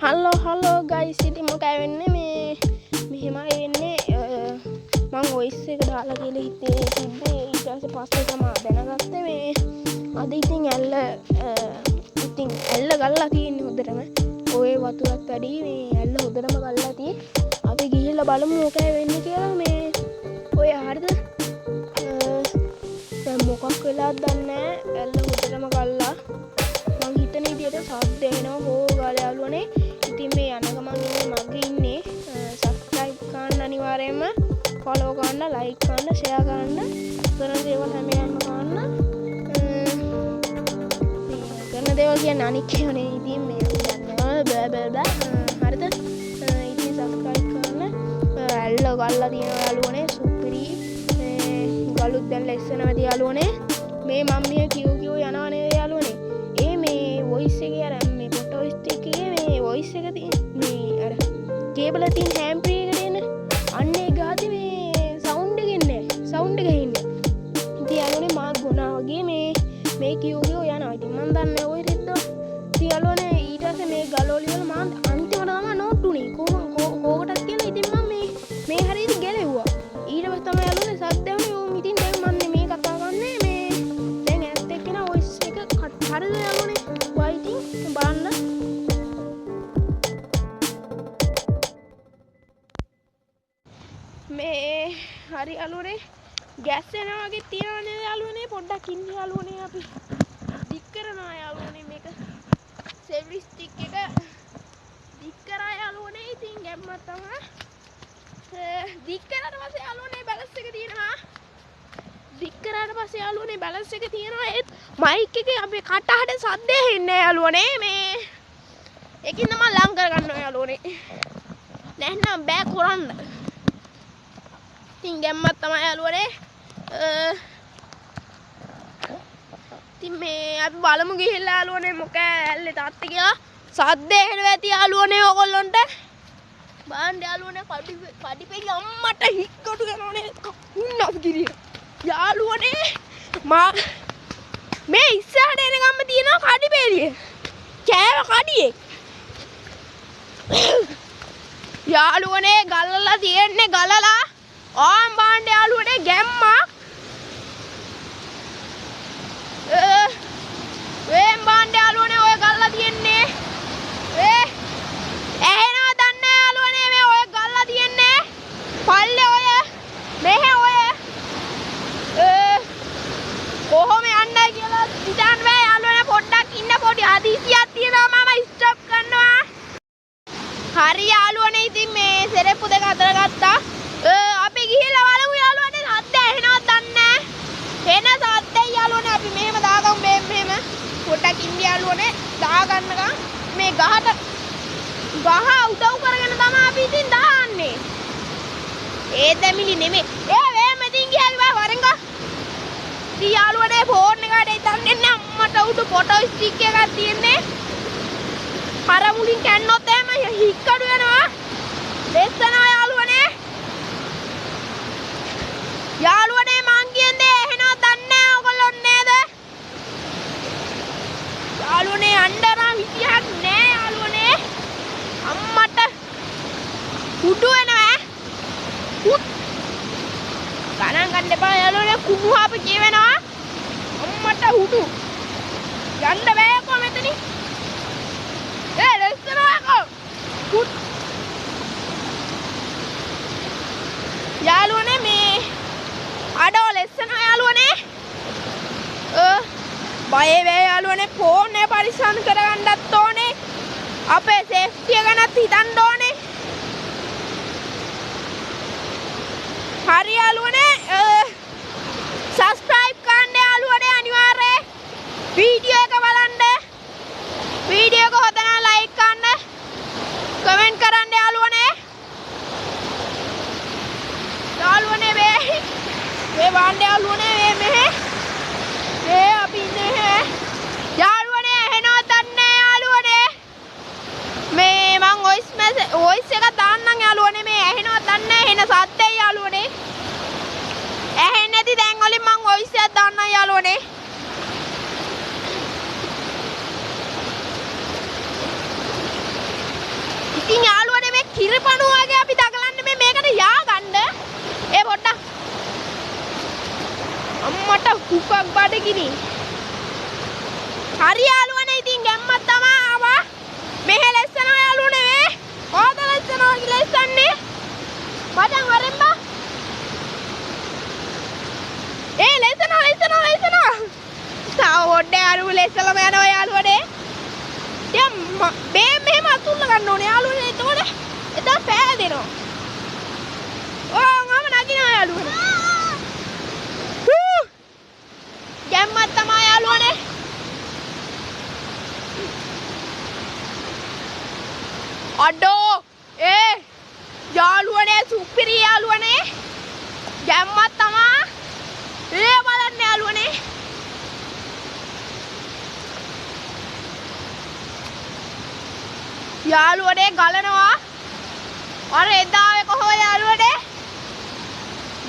Hello guys ඉතින් මොකයි වෙන්නේ මේ මෙහෙමයි වෙන්නේ මම වොයිස් එක දාලා කියලා හිතේ තිබ්බේ ඊට පස්සේ තමයි දැනගත්තේ මේ අද ඉතින් ඇල්ල ගල්ලා තියෙන්නේ හොඳටම ඔය වතුරත් වැඩි මේ ඇල්ල හොඳටම ගල්ලා තියෙන්නේ අපි ගිහිල්ලා බලමු මොකයි වෙන්නේ කියලා මේ ඔය හරියද දැන් මොකක් වෙලාද දන්නේ ඇල්ල හොඳටම ගල්ලා මං හිතන විදියට සද්ද එනවා හෝ ගාලා යාළුවනේ ඉතින් මේ යන ගමන් මගේ ඉන්නේ සබ්ස්ක්‍රයිබ් කරන්න අනිවාර්යයෙන්ම ෆලෝ කරන්න ලයික් කරන්න ෂෙයා කරන්න කරන දේවල් හැම එකක්ම කරන්න කරන දේවල් කියන්නේ අනික් ඒවා නේ ඉතින් මේ දන්නවා බෑ හරිද ඉතින් සබ්ස්ක්‍රයිබ් කරන්න ඇල්ල ගල්ලා තියෙනවා යාළුවනේ සුපිරි ගලුත් දැන් ලෙස්සන වැඩි යාළුවනේ මේ මම මේ කියෝ යනවා නේද යාළුවනේ ඒ මේ වොයිස් එකේ අර මේ ෆොටෝ ස්ටික් එකේ මේ වොයිස් එක තියෙන මේ අර කේබල් එකේ තියෙන හැම් ෆ්‍රී එකට එන අන්නේ ගාති මේ සවුන්ඩ් එක එන්නේ සවුන්ඩ් එක එන්නේ ඉතින් යාළුවනේ මා ගොනා වගේ මේ කියෝ යනවා ඉතින් මම දන්නේ ඔය රෙද්දෝ ඉතින් යාළුවනේ ඊට පස්සේ මේ ගලෝලි වල මම අන්තිමට තමයි නෝට් උනේ කෝකටත් කියලා ඉතින් මම මේ හරියට ගැලෙව්වා ඊට පස්සේ තමයි යාළුවනේ සද්දවනේ ඕම් ඉතින් දැන් මම මේ කතා කරන්නේ මේ දැන් ඇත්ත එක්කන වොයිස් එක හරිද යාළුවනේ වයිටින් බලන්න මේ හරි යාළුවනේ ගෑස් යනවා වගේ තියනවා නේද යාළුවනේ පොඩ්ඩක් ඉන්න යාළුවනේ අපි දික් කරනවා යාළුවනේ මේක සෙවරි ස්ටික් එක දික් කරා යාළුවනේ ඉතින් ගැම්මක් තමයි දික් කරාට පස්සේ යාළුවනේ බැලන්ස් එක තියෙනවා දික් කරාට පස්සේ යාළුවනේ බැලන්ස් එක තියෙනවා ඒත් මයික් එකේ අපේ කටහඬ සද්දේ හෙන්නේ යාළුවනේ මේ ඒකින් තමයි ලං කරගන්නවා යාළුවනේ නැත්නම් බෑ කරන්න ඉතින් ගැම්මක් තමයි යාළුවනේ ඉතින් මේ අපි බලමු ගිහිල්ලා යාළුවනේ මොකද ඇල්ලේ තාත්තේ කියලා සද්දේ හෙනවා ඇති යාළුවනේ ඔයගොල්ලන්ට බලන්න යාළුවනේ පඩිපෙලි අම්මට හික්කොටු කරනෝනේ උන්නස් ගිරිය යාළුවනේ මේ ඉස්සරහට එන ගම්ම තියෙනවා කඩිපෙලිය කෑව කඩියෙක් යාළුවනේ ගල්ලලා තියෙන්නේ ගලලා ආම් බාණ්ඩ යාළුවනේ ගැම්මක් වේම් බාණ්ඩ යාළුවනේ ඔය ගල්ලා තියෙන්නේ ඇහෙනවද දන්නේ යාළුවනේ මේ ඔය ගල්ලා තියෙන්නේ පල්ලේ ඔය මෙහෙ ඔය කොහොම යන්නයි කියලා හිතන්න බෑ යාළුවනේ පොඩ්ඩක් ඉන්න පොඩි හදිසියක් තියෙනවා මම ස්ටොප් කරනවා හරි යාළුවනේ ඉතින් මේ සෙරෙප්පු දෙක අතර ගත්තා අපි ගිහිල්ලා බලමු යාළුවනේ සද්ද ඇහෙනවද දන්නේ එන සද්දේ යාළුවනේ අපි මෙහෙම දාගමු මෙහෙම පොඩ්ඩක් ඉන්න යාළුවනේ දාගන්නකම් මේ ගහ උදව් කරගෙන තමයි අපි ඉතින් දාන්නේ ඒ දෙමිලි නෙමෙයි වේ මෙතින් ගියාලි බා වරෙන්ග ඉතින් යාළුවනේ ෆෝන් එකට ඉතින් අම්මට උඩ ෆොටෝ ස්ටික් එකක් තියෙන්නේ අර මුලින් කැන්නොත් එහෙම හික්කඩු වෙනවා ලෙස්සනවා යාළුවනේ යාළුවනේ මං කියන්නේ එහෙනවද දන්නේ ඔයගොල්ලෝ නේද යාළුවනේ අnder විදියක් නෑ යාළුවනේ අම්මට උඩු වෙනවා ගණන් ගන්න එපා යාළුවනේ කුණුහාප කියවෙනවා අම්මට උඩු යන්න බෑකෝ මෙතනින් ලෙස්සනවාකෝ යාළුවනේ මේ අඩෝ ලෙස්සනවා යාළුවනේ බය වේ යාළුවනේ ෆෝන් එක පරිස්සම් කරගන්නත් ඕනේ අපේ සේෆ්ටි එක ගැනත් හිතන්න ඕනේ හරි යාළුවනේ සබ්ස්ක්‍රයිබ් කරන්න යාළුවනේ අනිවාර්යයෙන් වීඩියෝ එක බලන්න වීඩියෝ එක හොඳ නම් ලයික් කරන්න කමෙන්ට් කරන්න යාළුවනේ යාළුවනේ මේ වාණ්ඩ යාළුවනේ මෙහෙ මේ අපි ඉන්නේ යාළුවනේ එහෙනවද දන්නේ යාළුවනේ මේ මං වොයිස් එක දාන්නම් යාළුවනේ මේ එහෙනවද දන්නේ එහෙන සද්දේ යාළුවනේ ඇහෙන්නේ නැති දැන් වලින් මං වොයිස් එක දාන්නම් යාළුවනේ ඉතින් යාළුවනේ මේ කිරිපණු වගේ අපි දගලන්නේ මේකට යා ගන්න. ඒ පොඩ්ඩක්. අම්මට කුකක් බඩගිනි. හරි යාළුවනේ ඉතින් ගැම්මක් තමයි ආවා. මෙහෙ ලස්සනවා යාළුවනේ මේ. කොහොමද ලස්සනවා කියලා ලස්සන්නේ? මචං වරෙන් බා. ඒ ලස්සනවා. තාව හොඩ යාළුවෝ ලස්සලම යනවා යාළුවනේ. දැන් මේ මෙහෙම අතුල්ල ගන්න ඕනේ යාළුවනේ. එතකොට පෑදෙනවා. මම නගිනවා යාළුවනේ. ගැම්මක් තමයි යාළුවනේ. අඩෝ යාළුවනේ සුපිරි යාළුවනේ. ගැම්මක් තමයි. බලන්න යාළුවනේ. යාළුවනේ ගලනවා. අර එදාවේ කොහොමද යාළුවනේ?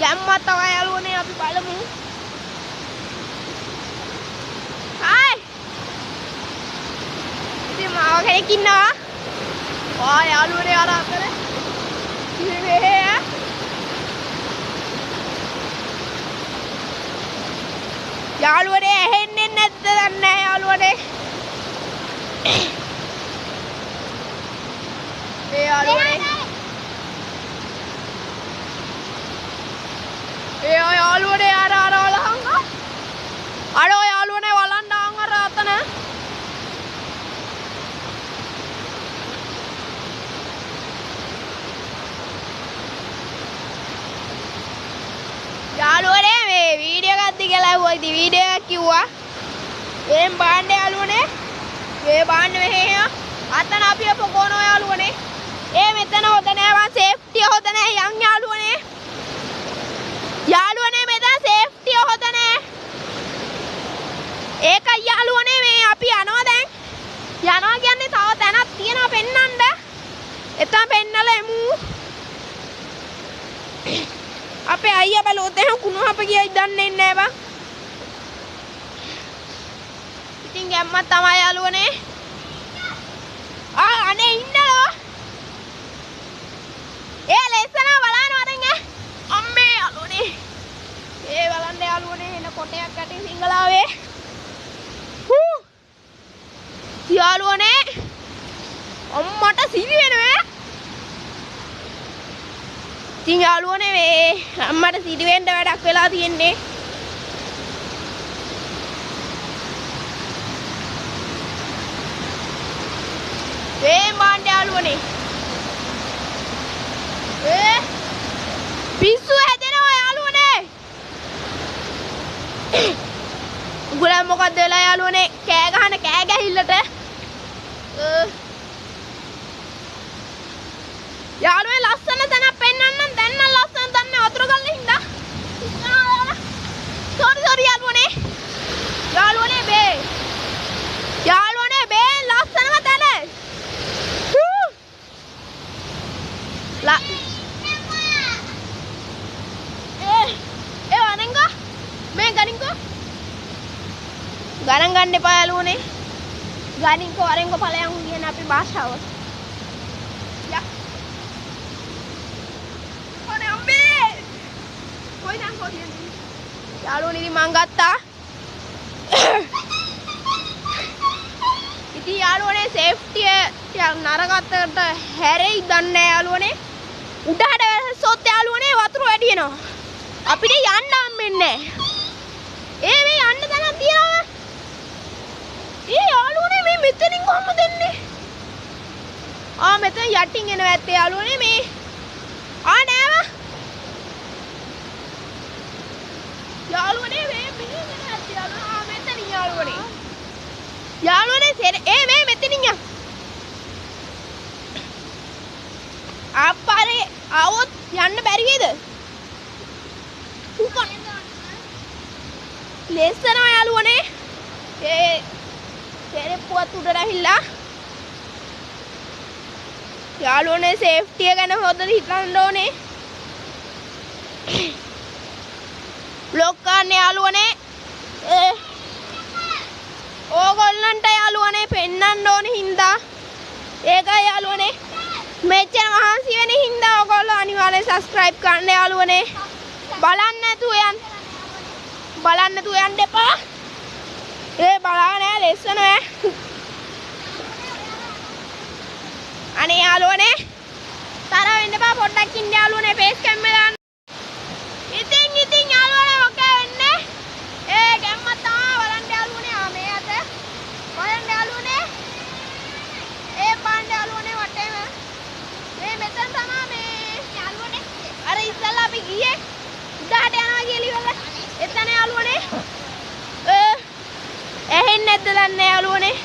ගැම්මක් තමයි යාළුවනේ අපි බලමු. හායි. ඉතින් මාව කෙනෙක් ඉන්නවා. යාළුවනේ අර අතර. යාළුවනේ ඇහෙන්නේ නැද්ද දන්නේ නැහැ යාළුවනේ. යාළුවනේ අර වලහංග. අර යාළුවනේ වලන්ඩාන් අර අතන. යාළුවනේ මේ වීඩියෝ එකක් දිගලා ආවා. ඉතින් වීඩියෝ එකක් කිව්වා. එම් බාන්න යාළුවනේ. මේ බාන්න මෙහෙ අතන අපි පොකෝනෝ යාළුවනේ. මෙතන හොද නෑ වන් සේෆ්ටිය හොද නෑ යන් යාළුවනේ. යාළුවනේ මෙතන සේෆ්ටිය හොද නෑ. ඒකයි යාළුවනේ මේ අපි යනවා දැන්. යනවා කියන්නේ තව තැනක් තියෙනවා පෙන්නන්න. එතන පෙන්නලා එමු. අපේ අයියා බලුවොත් එහෙනම් කුණුහප ගියයි දන්නේ නැහැ බං. ඉතින් ගැම්මක් තමයි යාළුවනේ. අනේ ඉන්නලෝ. ලස්සන බලන්න වරෙන් අම්මේ යාළුවනේ. බලන්න යාළුවනේ එන කොටයක් ඇටින් සිංගලාවේ. යාළුවනේ අම්මට සිරි වෙනවා. ඉතින් යාළුවනේ මේ අම්මට සිරි වෙන්න වැඩක් වෙලා තියෙන්නේ. මාණ්ඩ යාළුවනේ. පිස්සු හැදෙනවා යාළුවනේ. උගලන් මොකද්ද වෙලා යාළුවනේ? කෑ ගහන කෑ ගැහිල්ලට. යාළුවේ ලස්සන තැනක් පෙන්නන්නම්. දැන් නම් ලස්සන තැන වතුර ගල්ල හින්දා. සෝරි යාළුවනේ. යාළුවනේ බේ ලස්සනම තැන. වරෙන්ගෝ මේ ගනින්කෝ. ගණන් ගන්න එපා යාළුවනේ. ගනින්කෝ වරෙන්ගෝ ඵලයන් කියන අපේ භාෂාව. ඔනේ අම්මේ. කොයිනම් කොහෙන්ද? යාළුවනේ ඉතින් මං ගත්තා. ඉතින් යාළුවනේ සේෆ්ටිය නරකත්තට හැරෙයි දන්නේ යාළුවනේ. උඩහට වැස්සොත් යාළුවනේ වතුර වැඩි වෙනවා. අපිට යන්න හම්බෙන්නේ නැහැ. මේ යන්න තැනක් තියනවා. යාළුවනේ මේ මෙතනින් කොහොමද එන්නේ? මෙතන යටින් එනවා ඇත්තේ යාළුවනේ මේ. නෑව. යාළුවනේ මේ මෙහෙම එනවා ඇත්තේ යාළුවනේ. මෙතනින් යාළුවනේ. යාළුවනේ මේ මෙතනින් යා. අප්පාරේ આવොත් යන්න බැරි වේද? ලස්සනවා යාළුවනේ. සෙරෙප්පුවත් උඩට ඇහිලා. යාළුවනේ සේෆ්ටිය ගැන හොඳට හිතන්න ඕනේ. බ්ලොක් ගන්න යාළුවනේ. ඕගොල්ලන්ට යාළුවනේ පෙන්නන්න ඕනේ හින්දා. ඒකයි යාළුවනේ. මෙච්චර මහන්සි වෙන හින්දා ඔයගොල්ලෝ අනිවාර්යෙන් subscribe කරන්න යාළුවනේ. බලන්න නැතුව යන්න එපා. ඒ බලාගෙන නෑ ලෙස්සන ඈ. අනේ යාළුවනේ තරහ වෙන්න එපා පොඩ්ඩක් ඉන්න යාළුවනේ face cam එක දාන්න. ඉතින් යාළුවනේ මොකද වෙන්නේ? ඒ ගැම්මක් තමයි බලන්න යාළුවනේ. මේ අත බලන්න යාළුවනේ. ඒ බලන්න යාළුවනේ වටේම. මේ මෙතන තමයි මේ යාළුවනේ. අර ඉස්සල්ලා අපි ගියේ උඩට යනවා කියලා ඉවරලා. එතන යාළුවනේ. ඇහෙන්නේ නැද්ද දන්නේ යාළුවනේ.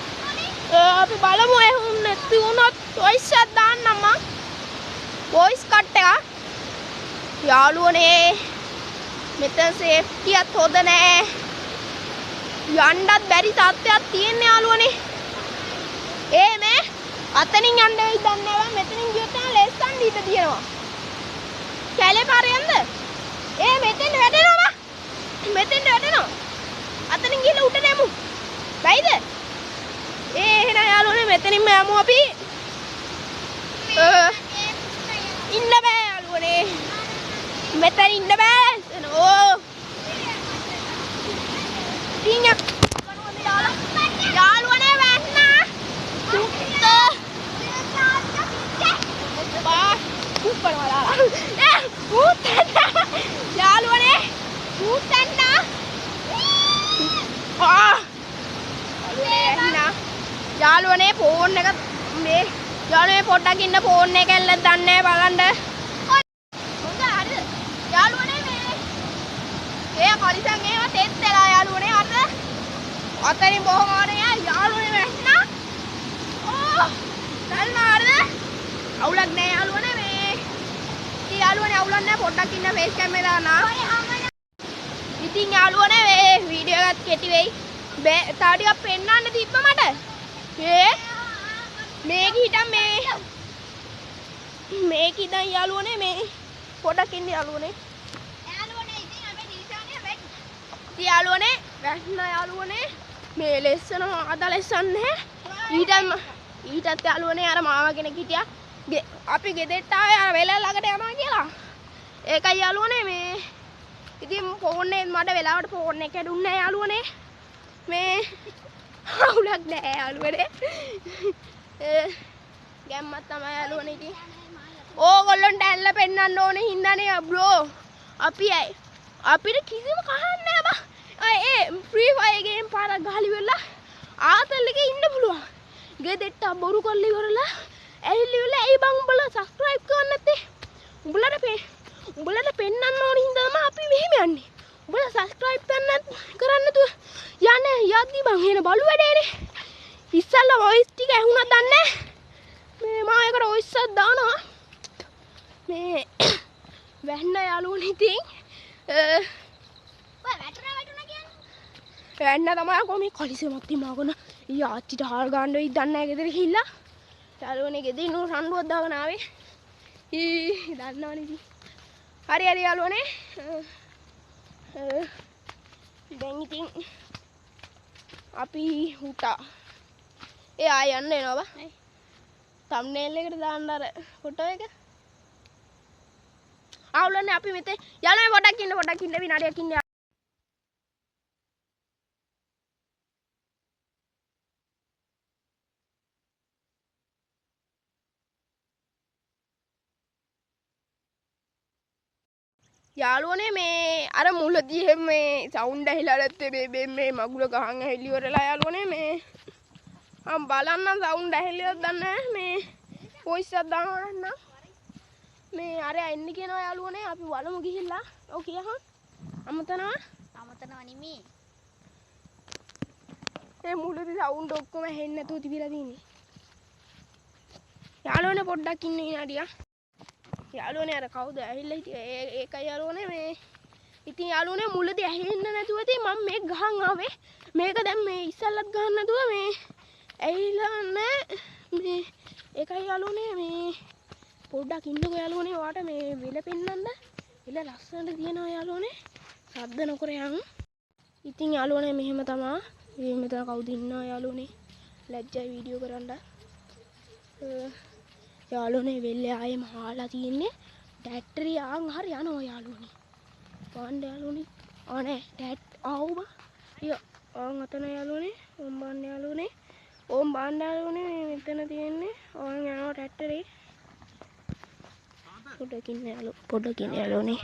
අපි බලමු ඇහුන්නේ නැති වුණොත් voice එකක් දාන්නම් මං. voice cut එක. යාළුවනේ මෙතන safety එකත් හොඳ නෑ. යන්නත් බැරි තත්ත්වයක් තියෙන යාළුවනේ. මේ අතනින් යන්න වෙයි දන්නේ නැහැ. මෙතනින් ගියොත් නම් ලෙස්සන් දීලා තියෙනවා. කැලේ පාරෙන්ද? මෙතෙන් වැටෙනවා. අතනින් ගිහලා උඩට යමු. බයිද? එහෙනම් යාළුවනේ මෙතනින්ම යමු අපි. ඉන්න බෑ යාළුවනේ. මෙතන ඉන්න බෑ. යාළුවනේ වැන්නා. යාළුවනේ යාළුවනේ ෆෝන් එක මේ යාළුවනේ පොඩ්ඩක් ඉන්න ෆෝන් එක ඇල්ලක් දන්නේ බලන්න. හොඳ හරිද? යාළුවනේ මේ කොලිසන් ඒවා තෙත් වෙලා යාළුවනේ හරිද? අතරින් බොහොම ආනේ යාළුවනේ වැටුණා. දැල්නා හරිද? අවුලක් නෑ යාළුවනේ මේ. ඉතින් යාළුවනේ අවුලක් නෑ පොඩ්ඩක් ඉන්න face cam එක දාන්න. ඉතින් යාළුවනේ මේ වීඩියෝ එකත් කෙටි වෙයි. තව ටිකක් පෙන්නන්න තිබ්බ මට. මේක හිටන් මේක ඉදන් යාළුවනේ මේ පොඩක් ඉන්න යාළුවනේ. ඉතින් අපි දීසානේ වෙන්න. ඉතින් යාළුවනේ වැටුණා යාළුවනේ. මේ ලෙස්සන අද ලෙස්සන් නැහැ. ඊටත් යාළුවනේ අර මාමා කෙනෙක් හිටියා. අපි ගෙදරට ආවේ අර වෙලෙන් ළඟට යනවා කියලා. ඒකයි යාළුවනේ මේ ඉතින් ෆෝන් එකේ මට වෙලාවට ෆෝන් එක දුන්නේ නැහැ යාළුවනේ. මේ අවුලක් නැහැ යාළුවනේ. ගැම්මක් තමයි යාළුවනේ ඉතින්. ඕගොල්ලන්ට ඇල්ල පෙන්නන්න ඕනේ හින්දානේ බ්‍රෝ. අපිට කිසිම කහක් නැහැ බා. ෆ්‍රී ෆයර් ගේම් පාරක් ගහලා ඉවරලා ආතල් එකේ ඉන්න පුළුවන්. ගෙදෙට්ට බොරු කරලා ඉවරලා ඇවිල්ලා ඇයි බං උඹලා subscribe කරන්නේ නැත්තේ? උඹලට පෙන්නන්න ඕනේ හින්දා තමයි අපි මෙහෙම යන්නේ. උඹලා subscribe කරන්න නැතුව යන්නේ යද්දි බං එන බලු වැඩේනේ. ඉස්සල්ලා voice ටික ඇහුණා දන්නේ. මේ මම ඒකට voice එකක් දානවා. මේ වැන්න යාළුවනේ ඉතින් වැටුණා කියන්නේ. වැන්න තමයි කොහොම කොලිසෙමක් තියමාගෙන යාච්චිට හාල් ගන්න වෙයි දන්නේ නැහැ ගෙදර ගිහිල්ලා. යාළුවනේ ගෙදරින් නෝ රණ්ඩුවක් දාගෙන ආවේ. දන්නවනේ ඉතින්. හරි යාළුවනේ. දැන් ඉතින් අපි හුටා. ආය යන්න එනවා බා. thumbnail එකට දාන්න අර ෆොටෝ එක. ආවුලන්නේ අපි මෙතේ යාළුවනේ පොඩක් ඉන්න විනාඩියක් ඉන්න. යාළුවනේ මේ අර මුලදී මේ සවුන්ඩ් ඇහිලා නැත්තේ මේ මගුල ගහන් ඇහිලි ඉවරලා යාළුවනේ මේ මම බලන්න සවුන්ඩ් ඇහිලියොත් දන්නේ මේ වොයිස් එකක් දාන්න මේ අර එන්න කියනවා යාළුවනේ අපි බලමු ගිහිල්ලා ඔව් කියහන් අමතනවා නෙමේ ඒ මුලදී සවුන්ඩ් ඔක්කොම ඇහෙන්නේ නැතුව තිබිලා තින්නේ යාළුවනේ පොඩ්ඩක් ඉන්න විනාඩියක් යාළුවනේ අර කවුද ඇහිල්ලා හිටියේ ඒකයි යාළුවනේ මේ ඉතින් යාළුවනේ මුලදී ඇහෙන්න නැතුව ඉතින් මම මේක ගහන් ආවේ මේක දැන් මේ ඉස්සල්ලත් ගහන්න නැතුව මේ ඇහිලා නැහැ මේ ඒකයි යාළුවනේ මේ පොඩ්ඩක් ඉන්නකෝ යාළුවනේ ඔයාට මේ වෙල පෙන්නන්න වෙල ලස්සනට තියෙනවා යාළුවනේ සද්ද නොකර යන් ඉතින් යාළුවනේ මෙහෙම තමයි මේ මෙතන කවුද ඉන්නවා යාළුවනේ ලැජ්ජයි වීඩියෝ කරන්න යාළුවනේ වෙල්ලේ ආයෙම හාලා තියෙන්නේ. ටැට්ටරිය ආන් හරි යනවා යාළුවනේ. පාන්න යාළුවනේ. ආනේ ටැට් ආවුම. ආන් අතන යාළුවනේ. ඕම් බාන්න යාළුවනේ. ඕම් බාන්න යාළුවනේ මෙතන තියෙන්නේ. ආන් යනවා ටැට්ටරේ. පොඩකින් යාළුවනේ.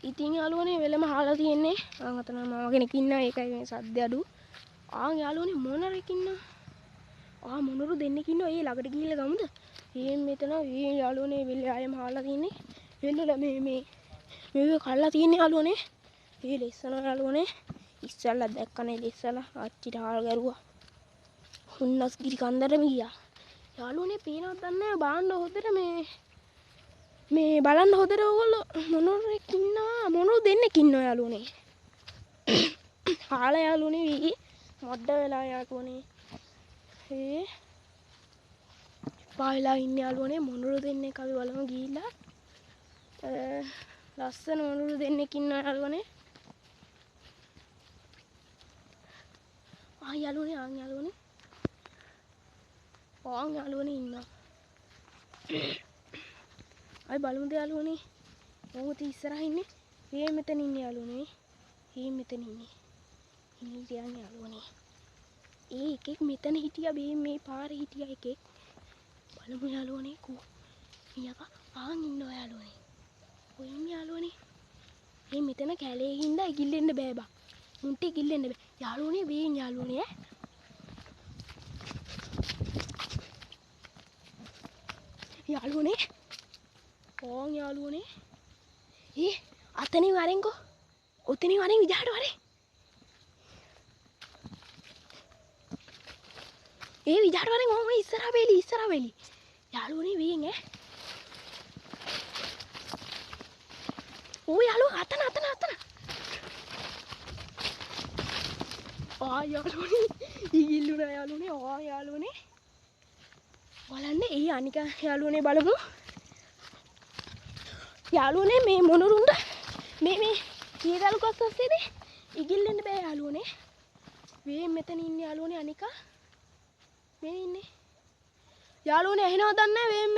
ඉතින් යාළුවනේ වෙලම හාලා තියෙන්නේ. ආන් අතන මාව කෙනෙක් ඉන්නවා. ඒකයි මේ සද්ද අඩු. ආන් යාළුවනේ මොනරෙක් ඉන්නවා. මොනරු දෙන්නෙක් ඉන්නවා. ඒ ළඟට ගිහිල්ලා ගමුද? මෙතන යාළුවනේ වෙල්ලේ ආයෙම හාලා තියෙන්නේ. වෙල්ල මේ කල්ලා තියෙන්නේ යාළුවනේ. ලෙස්සන යාළුවනේ. ඉස්සල්ලා දැක්කනේ ලෙස්සලා අච්චිට හාල් ගැරුවා. හුන්නස් ගිරි කන්දරම ගියා. යාළුවනේ පේනවද දන්නේ නැහැ. බාන්න හොදට මේ බලන්න හොදට ඕගොල්ලෝ මොනරෙක් ඉන්නවා. මොනරු දෙන්නෙක් ඉන්නවා යාළුවනේ. හාලා යාළුවනේ මොඩ වෙලා යාළුවනේ. පායලා ඉන්නේ යාළුවනේ. මොනරු දෙන්නෙක් අපි බලමු ගිහිල්ලා. ලස්සන මොනරු දෙන්නෙක් ඉන්නවා යාළුවනේ. යාළුවනේ යාළුවනේ ඉන්නවා. අපි බලමුද යාළුවනේ. මොකද ඉස්සරහ ඉන්නේ. මෙතන ඉන්නේ යාළුවනේ. මෙතන ඉන්නේ. ඉන්නේ කියන්නේ යාළුවනේ. එකෙක් මෙතන හිටියා. මේ පාරේ හිටියා එකෙක්. බලමු යාළුවනේ මීයක ඉන්නවා යාළුවනේ. ඔය ඉන්නේ යාළුවනේ. මෙතන කැලේ හින්දා ඉගිල්ලෙන්න බෑ බා. මුන්ට ඉගිල්ලෙන්න බෑ. යාළුවනේ වේන් යාළුවනේ යාළුවනේ. යාළුවනේ. අතනින් වරෙන්කෝ. ඔතනින් වරෙන් විජහට වරේ. විජහට වරෙන් ඕම ඉස්සරහ වෙලි. යාළුවනේ වේන් යාළුවා අතන. යාළුවනේ ඉගිල්ලුණා යාළුවනේ. යාළුවනේ. බලන්න අනික යාළුවනේ බලමු. යාළුවනේ මේ මොනරුන්ට මේ කීදලු කොස් ඔස්සේදී ඉගිල්ලෙන්න බෑ යාළුවනේ. මෙතන ඉන්නේ යාළුවනේ අනික. මේ ඉන්නේ. යාළුවනේ ඇහෙනවද දන්නේ නැහැ.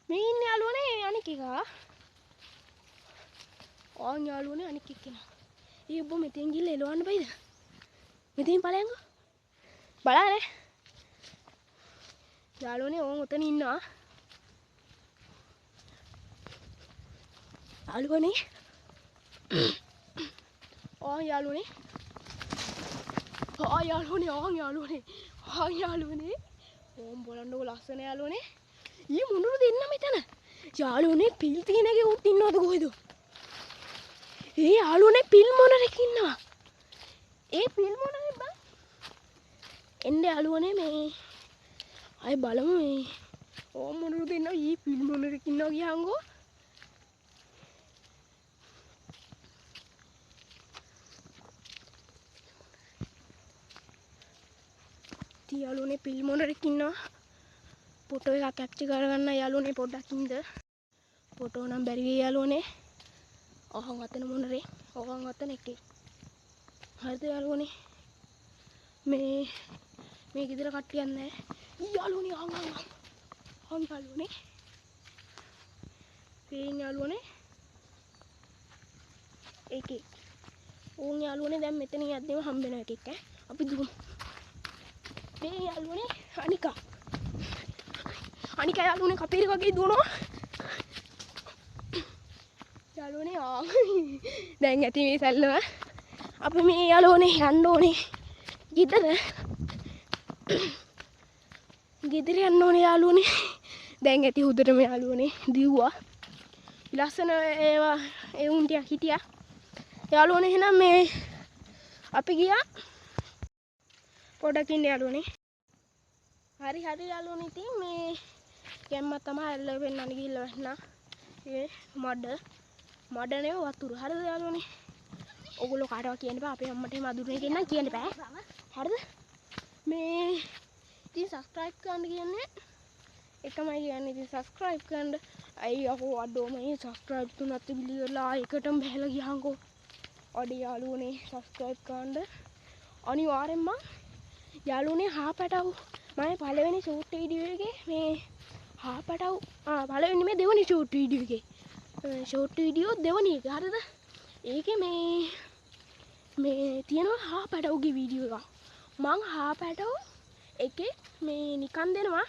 මේ ඉන්නේ යාළුවනේ අනික එක. යාළුවනේ අනික එක්කෙනා. ඔබ මෙතෙන් ගිහලා එලවන්න බයිද? මෙතෙන් ඵලයන්කෝ. බලන්න. යාළුවනේ උතන ඉන්නවා. යාළුවනේ. යාළුවනේ. යාළුවනේ. ඕම් බලන්නකො ලස්සන යාළුවනේ. මොනරු දෙන්න මෙතන. යාළුවනේ පිල් තියෙනගේ උත් ඉන්නවද කොහෙද? යාළුවනේ පිල් මොනරෙක් ඉන්නවා. පිල් මොනරෙක් බං. එන්න යාළුවනේ මේ අය බලමු මේ ඕම් මොනරු දෙන්න පිල් මොනරෙක් ඉන්නවා කියහන්කෝ. යාළුවනේ පිල් මොනරෙක් ඉන්නවා. ෆොටෝ එකක් කැප්චර් කරගන්න යාළුවනේ පොඩ්ඩක් ඉඳ. ෆොටෝ නම් බැරි වෙයි යාළුවනේ. අතන මොනරේ. අතන එකේ. හරිද යාළුවනේ. මේ ගෙදර කට්ටියක් නැහැ. යාළුවනේ යාළුවනේ. යාළුවනේ. එකේ. යාළුවනේ දැන් මෙතන යද්දිම හම්බෙන එකෙක් අපි දුමු. යාළුවනේ අනික යාළුවනේ කපේරි වගේ දුවනවා. යාළුවනේ දැන් ඇති මේ සැල්ලම. අපි මේ යාළුවනේ යන්න ඕනේ. ගෙදර යන්න ඕනේ යාළුවනේ. දැන් ඇති හොදටම යාළුවනේ දිව්වා. ලස්සන ඒවා උන් ටික හිටියා. යාළුවනේ එහෙනම් මේ අපි ගියා. පොඩකින් යාළුවනේ. හරි යාළුවනේ ඉතින් මේ ගැම්ම තමයි ඇල්ල වෙන්නන්න ගිහිල්ලා වැටුණා. මඩ නේ වතුර. හරිද යාළුවනේ? ඔයගොල්ලෝ කාටවත් කියන්න බෑ. අපේ අම්මට එහෙම අඳුරනේ කියන්න කියන්න බෑ. හරිද? මේ ඉතින් subscribe කරන්න කියන්නේ එකමයි කියන්නේ. ඉතින් subscribe කරන්න. අයි යකෝ අඩෝ මේ subscribe තුනත් පිළිවෙලා එකටම බහැලා ගියහන්කෝ. අඩේ යාළුවනේ subscribe කරන්න. අනිවාර්යෙන්ම යාළුවනේ හාපටව මම පළවෙනි ෂූට් වීඩියෝ එකේ මේ ෂෝට් වීඩියෝ එකේ. ෂෝට් වීඩියෝ දෙවනි එක. හරිද? ඒකේ මේ තියෙනවා හා පැටවුගේ වීඩියෝ එකක්. මං හා පැටවු එකේ මේ නිකන් දෙනවා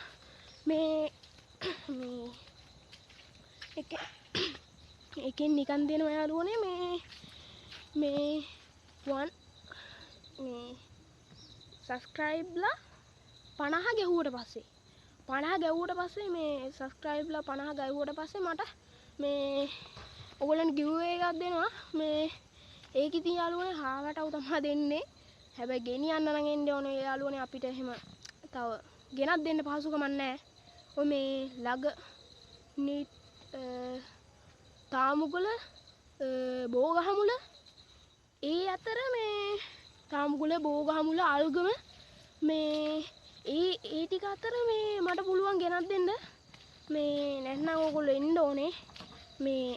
මේ එකෙන් නිකන් දෙනවා යාළුවනේ මේ සබස්ක්‍රයිබ්ලා 50 ගැව්වට පස්සේ මේ සබස්ක්‍රයිබ්ලා 50 ගැව්වට පස්සේ මට මේ ඔයගොල්ලන්ට ගිව්වේ එකක් දෙනවා. මේ ඒක ඉතින් යාළුවනේ හා පැටවු තමයි දෙන්නේ. හැබැයි ගෙනියන්න නම් එන්න ඕනේ යාළුවනේ අපිට එහෙම තව ගෙනත් දෙන්න පහසුකමක් නැහැ. ඔය මේ ළඟ තාමුගල බෝගහමුල ඒ අතර මේ තාමුගල බෝගහමුල අල්ගම මේ ඒ ටික අතර මේ මට පුළුවන් ගෙනත් දෙන්න. මේ නැත්නම් ඕගොල්ලෝ එන්න ඕනේ. මේ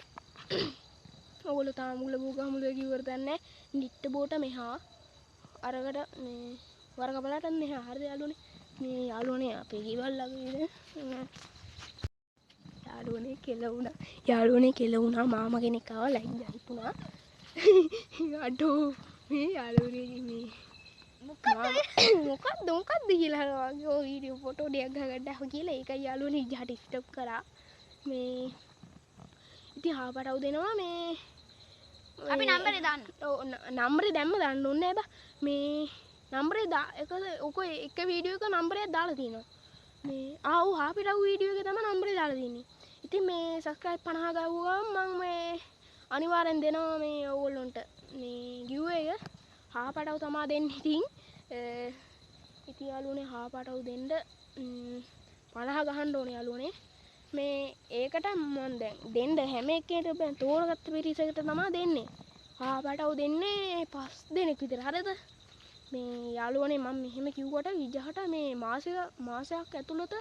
ඕගොල්ලෝ තාමුගල බෝගහමුල කිව්වට දන්නේ නිට්ට බෝට මෙහා අරකට මේ වරකපලට මෙහා. හරිද යාළුවනේ? මේ යාළුවනේ අපේ ගෙවල් ළඟ යාළුවනේ කෙල වුණා මාමා කෙනෙක් ආවා ලයින් ගහපුණා. අඩෝ මේ යාළුවනේ මේ මොකක්ද කියලා වගේ ඔය වීඩියෝ ෆොටෝ දෙයක් ගහගන්න කියලා ඒකයි යාළුවනේ ඉජහට ස්ටොප් කරා. මේ ඉතින් හා පැටවු දෙනවා මේ අපි නම්බරේ දාන්න. ඔව් නම්බරේ දැම්ම දාන්න ඕනේ නෑ බා. මේ නම්බරේ ඔක එක වීඩියෝ එක නම්බරයක් දාලා තියෙනවා. මේ ඔව් හා පැටවු වීඩියෝ එකේ තමයි නම්බරේ දාලා තියෙන්නේ. ඉතින් මේ සබස්ක්‍රයිබ් 50 ගාවුවම මම මේ අනිවාර්යෙන් දෙනවා මේ ඕගොල්ලන්ට මේ ගිව්වේ එක හා පැටවු තමයි දෙන්නේ. ඉතින් යාළුවනේ හා පැටවු දෙන්න 50 ගහන්න ඕනේ යාළුවනේ. මේ ඒකට මම දැන් දෙන්න හැම එකකටම තෝරගත්ත පිරිසකට තමයි දෙන්නේ. හා පැටවු දෙන්නේ 5 දෙනෙක් විතර. හරිද? මේ යාළුවනේ මම මෙහෙම කිව්වට විජහට මේ මාසයක් ඇතුළත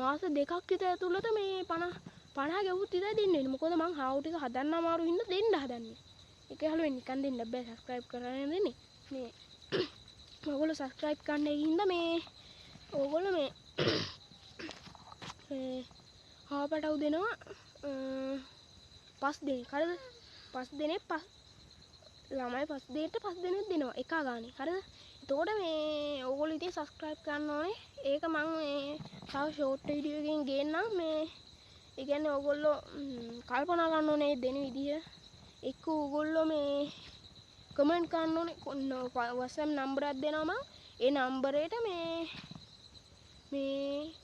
මාස දෙකක් විතර ඇතුළත මේ 50 ගෙවුත් විතර දෙන්න වෙනවා. මොකද මං හාවු ටික හදන්න අමාරු හින්දා දෙන්න හදන්නේ. ඒක යාළුවනේ නිකන් දෙන්න බෑ. සබස්ක්‍රයිබ් කරගෙන දෙන්නේ. මේ ඔයගොල්ලෝ සබස්ක්‍රයිබ් කරන්න ඒ හින්දා මේ ඕගොල්ලෝ මේ හා පැටවු දෙනවා 5 දෙනෙක්. හරිද? 5 දෙනෙක් ළමයි 5 දෙනෙක්ට 5 දෙනෙක් දෙනවා එක ගානේ. හරිද? එතකොට මේ ඕගොල්ලෝ ඉතින් සබස්ක්‍රයිබ් කරන්න ඕනේ. ඒක මම මේ තව ෂෝට් වීඩියෝ එකකින් ගේන්නම්. මේ ඒ කියන්නේ ඕගොල්ලෝ කල්පනා කරන්න ඕනේ දෙන විදිය. එක්ක ඕගොල්ලෝ මේ කමෙන්ට් කරන්න ඕනේ. WhatsApp නම්බරයක් දෙනවා මම. ඒ නම්බරේට මේ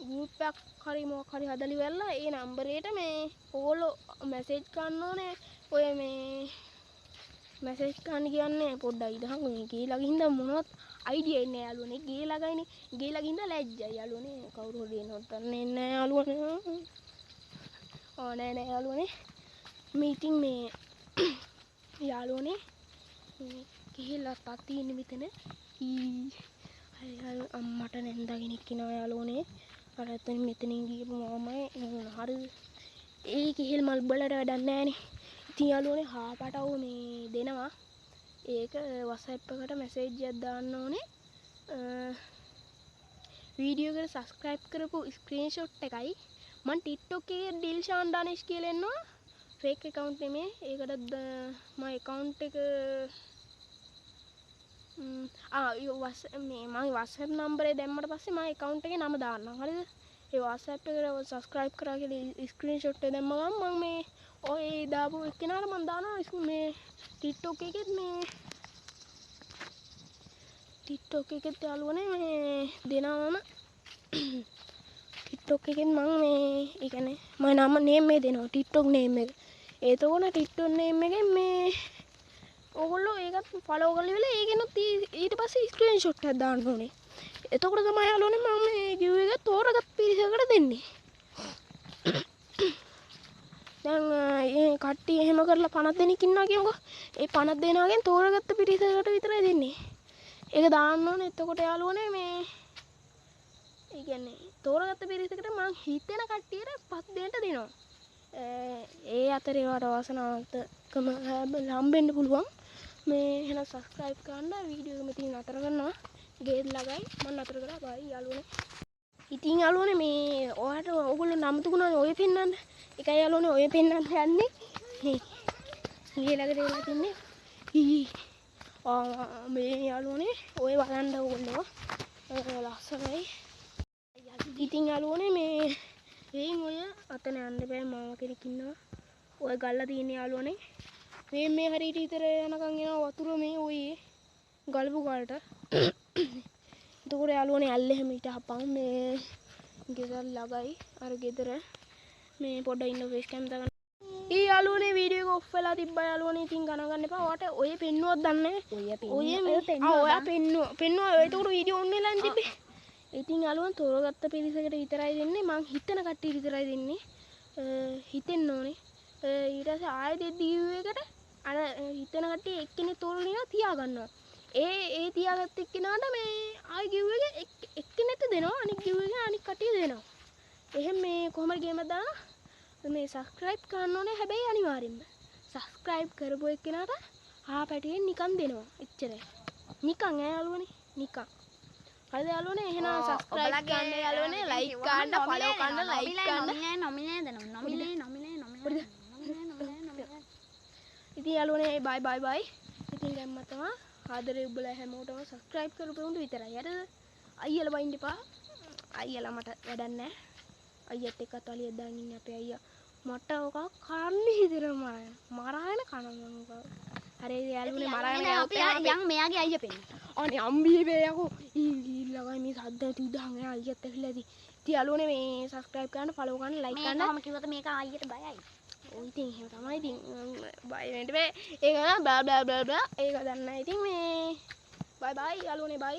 ගෲප් එකක් හරි මොකක් හරි හදලා ඉවරලා ඒ නම්බරේට මේ ඕගොල්ලෝ මැසේජ් කරන්න ඕනේ. ඔය මේ මැසේජ් කරන්න කියන්නේ පොඩ්ඩයි ඉදහන් මේ ගේලා ගින්ද මොනවත් අයිඩියා ඉන්නේ යාළුවනේ. ගේලා ගින්ද ලැජ්ජයි යාළුවනේ. කවුරු හරි එනවත් දන්නේ නැහැ යාළුවනේ. නෑ යාළුවනේ. මේ ඉතින් මේ යාළුවනේ ගිහිල්ලා තාත් ඉන්නේ මෙතන. හරි අම්මට නැන්දා කෙනෙක් ඉනවා යාළුවනේ. අර මෙතනින් ගිහපු මාමයි එනවා. හරිද? ඒ ගිහිල් මල් බලට වැඩක් නෑනේ. ඉතින් යාළුවනේ හා පැටවු මේ දෙනවා. ඒක WhatsApp එකට මැසේජ් එකක් දාන්න ඕනේ. වීඩියෝ එකට සබස්ක්‍රයිබ් කරපු ස්ක්‍රීන්ෂොට් එකයි මම TikTok එකේ ඩිල්ෂාන් ඩානිෂ් කියලා එන්නවා. ෆේක් account නෙමෙයි. ඒකට මම account එක මම WhatsApp නම්බරේ දැම්මට පස්සේ මම account එකේ නම දාන්නම්. හරිද? ඒ WhatsApp එකට subscribe කරා කියලා screenshot එක දැම්ම ගමන් මම මේ ඔය දාපු එක්කෙනාට මම දානවා මේ TikTok එකෙත් යාළුවනේ මේ දෙනවම TikTok එකෙත් මම මේ ඒ කියන්නේ මම නම name එක දෙනවා TikTok name එක. එතකොට TikTok name එකෙන් මේ ඕගොල්ලෝ ඒකත් ෆලෝ කරලා ඉවරලා ඒකෙනුත් ඊට පස්සේ ස්ක්‍රීන්ෂොට් එකක් දාන්න ඕනේ. එතකොට තමයි යාළුවනේ මම මේ view එක තෝරගත් පිරිසකට දෙන්නේ. දැන් මේ කට්ටිය එහෙම කරලා 50 දෙනෙක් ඉන්නවා කියමුකෝ. ඒ 50 දෙනාගෙන් තෝරගත්ත පිරිසකට විතරයි දෙන්නේ. ඒක දාන්න ඕනේ. එතකොට යාළුවනේ මේ ඒ කියන්නේ තෝරගත්ත පිරිසකට මම හිතෙන කට්ටියට 5 දෙනෙක්ට දෙනවා. ඒ අතරේ වට වාසනාවන්තකම හම්බෙන්න පුළුවන්. මේ එහෙනම් subscribe කරන්න වීඩියෝ එක මෙතන නතර කරනවා. ගේත් ළඟයි මම නතර කරා. බයි යාළුවනේ. ඉතින් යාළුවනේ මේ ඔයාලට ඔයගොල්ලෝ නම් තුනනේ ඔය පෙන්නන්න. එකයි යාළුවනේ ඔය පෙන්නන්න යන්නේ. ඊළඟට වෙලා තින්නේ. මේ යාළුවනේ ඔය බලන්න ඕගොල්ලෝ. ලස්සනයි. ඉතින් යාළුවනේ මේ එයින් ඔය අතන යන්න බෑ මාව කෙනෙක් ඉන්නවා. ඔය ගල්ලා තියෙන යාළුවනේ. මේ හරියට විතර යනකම් එනවා වතුර මේ ඔය ගල්පු ගාලට. එතකොට යාළුවනේ ඇල්ල එහෙම හිටහපන් මේ ගෙදර ළඟයි අර ගෙදර මේ පොඩ ඉන්න ෆේස් කැම් දාගන්න. ඊ යාළුවනේ වීඩියෝ එක ඔෆ් වෙලා තිබ්බා යාළුවනේ. ඉතින් ගණන් ගන්න එපා. ඔයාට ඔය පෙන්නුවක් දන්නේ ඔයා පෙන්නුවා. ඒකට වීඩියෝ ඔන් වෙලා තිබ්බේ. ඉතින් යාළුවන් තෝරගත්ත පිරිසකට විතරයි දෙන්නේ. මං හිතන කට්ටිය විතරයි දෙන්නේ. හිතෙන්න ඕනේ. ඊට පස්සේ ආයෙ දෙද්දි කිව්වෙකට අර හිතන කට්ටිය එක්කෙනෙක් තෝරලා තියා ගන්නවා. ඒ තියාගත්ත එක්කෙනාට මේ ආයෙ කිව්ව එක එක්කෙනෙක්ට දෙනවා. අනිත් කිව්ව එක අනිත් කට්ටිය දෙනවා. එහෙම මේ කොහමද ගේමක් දානවා. මේ සබ්ස්ක්‍රයිබ් කරන්න ඕනේ. හැබැයි අනිවාර්යෙන්ම සබ්ස්ක්‍රයිබ් කරපු එක්කෙනාට ආපැටියෙන් නිකන් දෙනවා. එච්චරයි. නිකන් ඈ යාළුවනේ. නිකන්. හරිද යාළුවනේ? එහෙනම් සබ්ස්ක්‍රයිබ් කරන්න යාළුවනේ. ලයික් කරන්න, ෆලෝ කරන්න, ලයික් කරන්න. ඉතින් යාළුවනේ බයි බයි. ඉතින් දැන් මතම ආදරේ උඹලා හැමෝටම සබ්ස්ක්‍රයිබ් කරපුවුන්ට විතරයි. හරිද? අයියලා බයින්න එපා. අයියලා මට වැඩක් නැහැ. අයියත් එක්කත් අලියක් දාගෙන ඉන්නේ අපේ අයියා. මට ඔක කන්නේ හිතෙනවා මරාගෙන කනවා. හරි යාළුවනේ මරාගෙන යන් මෙයාගේ අයියා පෙන්න. අනේ අම්බී බේයකෝ ඊළඟයි මේ සද්ද තුඩහන් එයා අයියත් ඇවිල්ලා ඉතින් යාළුවනේ මේ සබ්ස්ක්‍රයිබ් කරන්න ෆලෝ කරන්න ලයික් කරන්න. මම කිව්වද මේක අයියට බයයි. ඔය ඉතින් එහෙම තමයි ඉතින් බය වෙන්න බෑ. ඒක නා බ්ලා බ්ලා බ්ලා බ්ලා ඒක දන්නේ නැහැ. ඉතින් මේ බයි බයි යාළුවනේ බයි.